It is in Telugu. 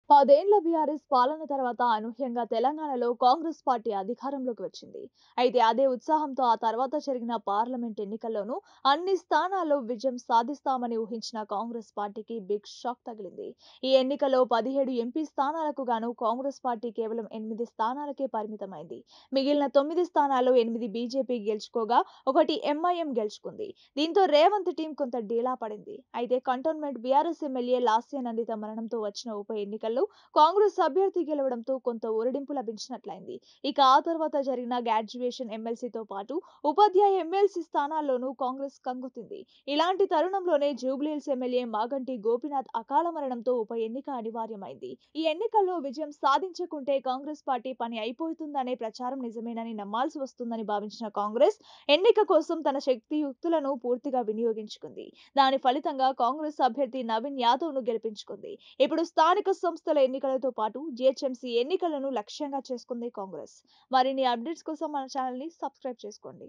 10 ఏళ్ల బీఆర్ఎస్ పాలన తర్వాత అనూహ్యంగా తెలంగాణలో కాంగ్రెస్ పార్టీ అధికారంలోకి వచ్చింది. అయితే అదే ఉత్సాహంతో ఆ తర్వాత జరిగిన పార్లమెంట్ ఎన్నికల్లోనూ అన్ని స్థానాల్లో విజయం సాధిస్తామని ఊహించిన కాంగ్రెస్ పార్టీకి బిగ్ షాక్ తగిలింది. ఈ ఎన్నికల్లో 17 ఎంపీ స్థానాలకు గాను కాంగ్రెస్ పార్టీ కేవలం 8 స్థానాలకే పరిమితమైంది. మిగిలిన 9 స్థానాల్లో 8 బీజేపీ గెలుచుకోగా 1 ఎంఐఎం గెలుచుకుంది. దీంతో రేవంత్ టీం కొంత డీలా పడింది. అయితే cantonment BRS MLA Lasya Nanditha మరణంతో వచ్చిన ఉప ఎన్నికల్లో కాంగ్రెస్ అభ్యర్థి గెలవడంతో కొంత ఊరడింపు లభించినట్లయింది. ఇక ఆ తర్వాత జరిగిన గ్రాడ్యుయేషన్ ఎమ్మెల్సీతో పాటు ఉపాధ్యాయ ఎమ్మెల్సీ స్థానాల్లోనూ కాంగ్రెస్ కంగుతింది. ఇలాంటి తరుణంలోనే జూబ్లీహిల్స్ ఎమ్మెల్యే మాగంటి గోపీనాథ్ అకాల మరణంతో ఉప ఎన్నిక అనివార్యమైంది. ఈ ఎన్నికల్లో విజయం సాధించకుంటే కాంగ్రెస్ పార్టీ పని అయిపోతుందనే ప్రచారం నిజమేనని నమ్మాల్సి వస్తుందని భావించిన కాంగ్రెస్ ఎన్నిక కోసం తన శక్తియుక్తులను పూర్తిగా వినియోగించుకుంది. దాని ఫలితంగా కాంగ్రెస్ అభ్యర్థి నవీన్ యాదవ్ ను గెలిపించుకుంది. ఇప్పుడు స్థానిక సంస్థల ఎన్నికలతో పాటు జీహెచ్ఎంసీ ఎన్నికలను లక్ష్యంగా చేసుకుంది కాంగ్రెస్. మరిన్ని అప్డేట్స్ కోసం మన ఛానల్ ని సబ్స్క్రైబ్ చేసుకోండి.